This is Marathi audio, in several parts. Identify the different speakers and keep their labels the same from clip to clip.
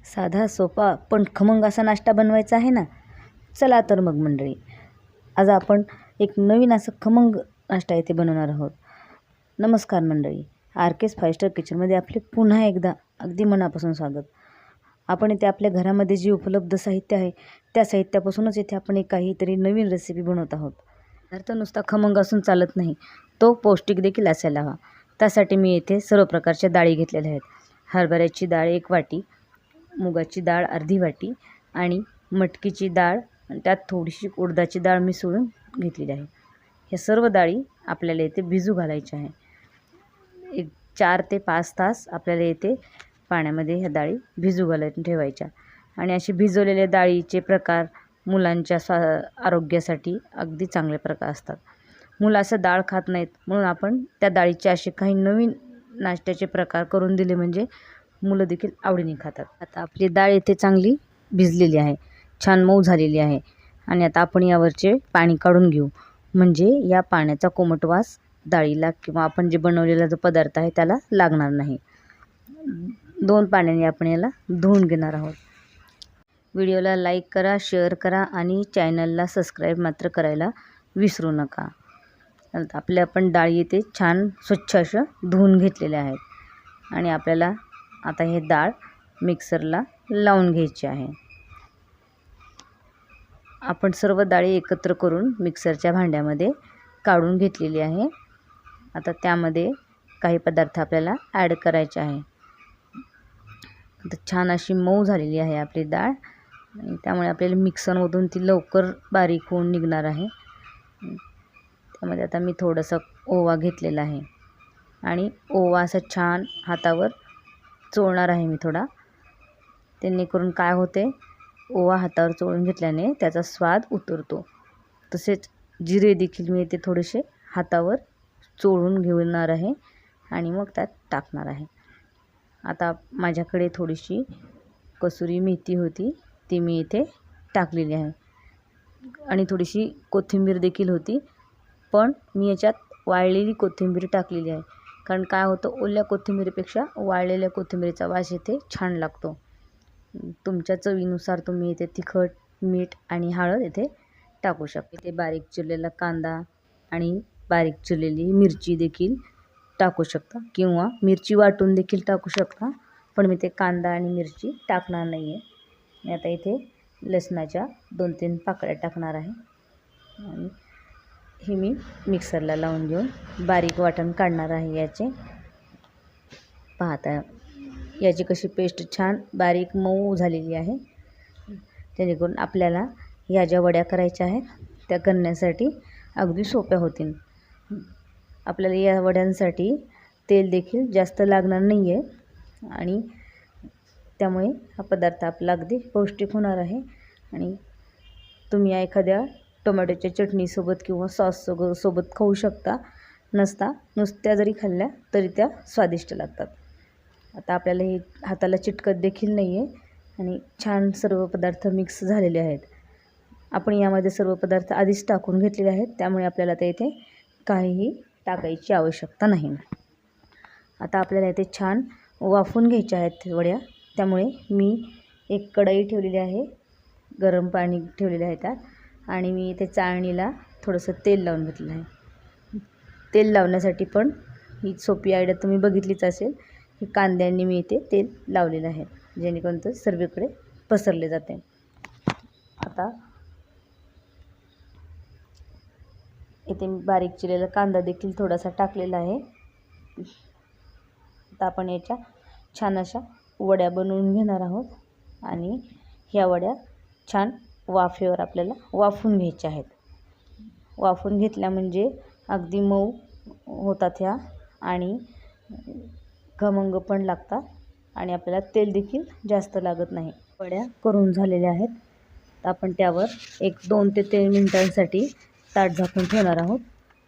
Speaker 1: साधा सोपा पण खमंग असा नाश्ता बनवायचा आहे ना. चला तर मग मंडळी, आज आपण एक नवीन असं खमंग नाश्ता इथे बनवणार आहोत. नमस्कार मंडळी, आर.के. 5 स्टार किचनमध्ये आपले पुन्हा एकदा अगदी मनापासून स्वागत. आपण इथे आपल्या घरामध्ये जे उपलब्ध साहित्य आहे त्या साहित्यापासूनच इथे आपण एक काहीतरी नवीन रेसिपी बनवत आहोत. पदार्थ नुसता खमंग असून चालत नाही, तो पौष्टिक देखील असायला हवा. त्यासाठी मी इथे सर्व प्रकारच्या डाळी घेतलेल्या आहेत. हरभऱ्याची डाळ 1 वाटी, मुगाची डाळ अर्धी वाटी आणि मटकीची डाळ, त्यात थोडीशी उडदाची डाळ मिसळून घेतलेली आहे. ह्या सर्व डाळी आपल्याला इथे भिजू घालायच्या आहे. एक 4 ते 5 तास आपल्याला इथे पाण्यामध्ये ह्या डाळी भिजू घालून ठेवायच्या. आणि असे भिजवलेल्या डाळीचे प्रकार मुलांच्या आरोग्यासाठी अगदी चांगले प्रकार असतात. मुलं असं डाळ खात नाहीत, म्हणून आपण त्या डाळीचे असे काही नवीन नाश्त्याचे प्रकार करून दिले म्हणजे मुलं देखील आवडीने खातात. आता आपली डाळ इथे चांगली भिजलेली आहे, छान मऊ झालेली आहे. आणि आता आपण यावरचे पाणी काढून घेऊ, म्हणजे या पाण्याचा कोमट वास डाळीला किंवा आपण जे बनवलेला जो पदार्थ आहे त्याला लागणार नाही. 2 पाण्याने आपण याला धुवून घेणार आहोत. व्हिडिओला लाईक करा, शेअर करा आणि चॅनलला सबस्क्राईब मात्र करायला विसरू नका. आपल्या आपण डाळी इथे छान स्वच्छ असं धुवून घेतलेल्या आहेत. आणि आपल्याला आता हे डाळ मिक्सरला लावून घ्यायची आहे. आपण सर्व डाळी एकत्र करून मिक्सरच्या भांड्यामध्ये काढून घेतलेली आहे. आता त्यामध्ये काही पदार्थ आपल्याला ॲड करायचे आहे. आता छान अशी मऊ झालेली आहे आपली डाळ, आणि त्यामुळे आपल्याला मिक्सरमधून ती लवकर बारीक होऊन निघणार आहे. त्यामध्ये आता मी थोडंसं ओवा घेतलेला आहे आणि ओवा असं छान हातावर चोळणार आहे मी थोडा. त्यांनी करून काय होते, ओवा हातावर चोळून घेतल्याने त्याचा स्वाद उतरतो. तसेच जिरे देखील मी इथे थोडेसे हातावर चोळून घेणार आहे आणि मग त्यात टाकणार आहे. आता माझ्याकडे थोडीशी कसुरी मेथी होती, ती मी इथे टाकलेली आहे. आणि थोडीशी कोथिंबीर देखील होती, पण मी याच्यात वाळलेली कोथिंबीर टाकलेली आहे. कारण काय होतं, ओल्या कोथिंबीरीपेक्षा वाळलेल्या कोथिंबीरीचा वास इथे छान लागतो. तुमच्या चवीनुसार तुम्ही इथे तिखट, मीठ आणि हळद इथे टाकू शकता. इथे बारीक चिरलेला कांदा आणि बारीक चिरलेली मिरची देखील टाकू शकता, किंवा मिरची वाटून देखील टाकू शकता, पण मी ते कांदा आणि मिरची टाकणार नाही आहे. मी आता इथे लसणाच्या 2-3 पाकळ्या टाकणार आहे. आणि हे मी मिक्सरला लावून घेऊन बारीक वाटण काढणार आहे याचे. पाहता याची कशी पेस्ट छान बारीक मऊ झालेली आहे. जेणेकरून आपल्याला ह्या ज्या वड्या करायच्या आहेत त्या करण्यासाठी अगदी सोप्या होतील. आपल्याला या वड्यांसाठी तेल देखील जास्त लागणार नाही आहे, आणि त्यामुळे हा पदार्थ आपला अगदी पौष्टिक होणार आहे. आणि तुम्ही या एखाद्या टोमॅटोच्या चटणीसोबत किंवा सॉस सोबत खाऊ शकता. नुसत्या जरी खाल्ल्या तरी त्या स्वादिष्ट लागतात. आता आपल्याला हे हाताला चिटकत देखील नाही आहे, आणि छान सर्व पदार्थ मिक्स झालेले आहेत. आपण यामध्ये सर्व पदार्थ आधीच टाकून घेतलेले आहेत, त्यामुळे आपल्याला ते इथे काहीही टाकायची आवश्यकता नाही. आता आपल्याला इथे छान वाफून घ्यायच्या आहेत वड्या. त्यामुळे मी एक कढई ठेवलेली आहे, गरम पाणी ठेवलेलं आहे त्यात, आणि मी इथे चाळणीला थोडंसं तेल लावून घेतलेलं आहे. तेल लावण्यासाठी पण ही सोपी आयडिया तुम्ही बघितलीच असेल. हे कांद्यांनी मी इथे तेल लावलेलं आहे, जेणेकरून ते सर्वीकडे पसरले जाते. आता इथे मी बारीक चिरलेला कांदा देखील थोडासा टाकलेला आहे. आता आपण याच्या छान अशा वड्या बनवून घेणार आहोत, आणि ह्या वड्या छान वाफेवर आपल्याला वाफून घ्यायच्या आहेत. वाफून घेतल्या म्हणजे अगदी मऊ होतात ह्या, आणि खमंग पण लागतात, आणि आपल्याला तेल देखील जास्त लागत नाही. वड्या करून झालेल्या आहेत. तर आपण त्यावर एक 2 ते 3 मिनिटांसाठी ताट झाकून ठेवणार आहोत,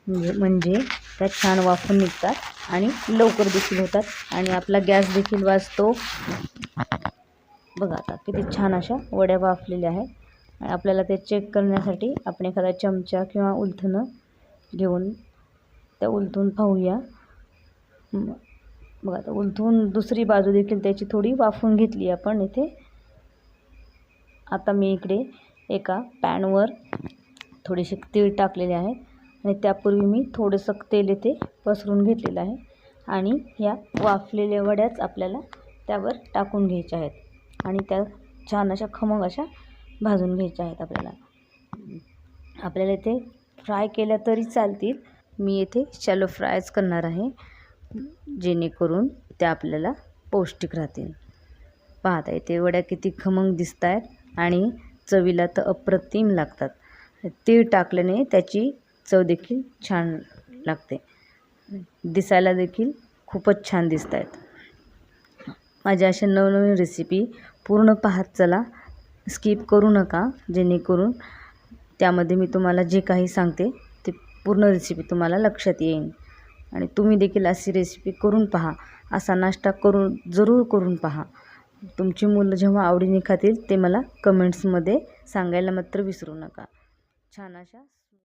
Speaker 1: म्हणजे त्या छान वाफून निघतात आणि लवकर देखील होतात, आणि आपला गॅस देखील वाचतो. बघा आता किती छान अशा वड्या वाफलेल्या आहेत. आणि आपल्याला ते चेक करण्यासाठी आपण एखादा चमचा किंवा उलथणं घेऊन त्या उलथून पाहूया. बघा आता उलथून दुसरी बाजू देखील त्याची थोडी वाफून घेतली आपण इथे. आता मी इकडे एका पॅनवर थोडेसे तीळ टाकलेले आहे आणि त्यापूर्वी मी थोडंसं तेल इथे पसरून घेतलेलं आहे आणि ह्या वाफलेल्या वड्याच आपल्याला त्यावर टाकून घ्यायच्या आहेत आणि त्या छान अशा खमंग अशा भाजून घ्यायच्या आहेत. आपल्याला इथे फ्राय केल्या तरी चालतील. मी इथे शॅलो फ्रायच करणार आहे जेणेकरून त्या आपल्याला पौष्टिक राहतील. पाहता इथे वड्या किती खमंग दिसत आहेत आणि चवीला तर अप्रतिम लागतात. तीळ टाकल्याने त्याची चव देखील छान लागते, दिसायला देखील खूपच छान दिसत आहेत. माझ्या अशा नवनवीन रेसिपी पूर्ण पाहत चला, स्किप करू नका, जेणेकरून त्यामध्ये मी तुम्हाला जे काही सांगते ते पूर्ण रेसिपी तुम्हाला लक्षात येईल. आणि तुम्ही देखील अशी रेसिपी करून पहा, असा नाश्ता जरूर करून पहा. तुमची मुलं जेव्हा आवडीने खातील ते मला कमेंट्समध्ये सांगायला मात्र विसरू नका. छान अशा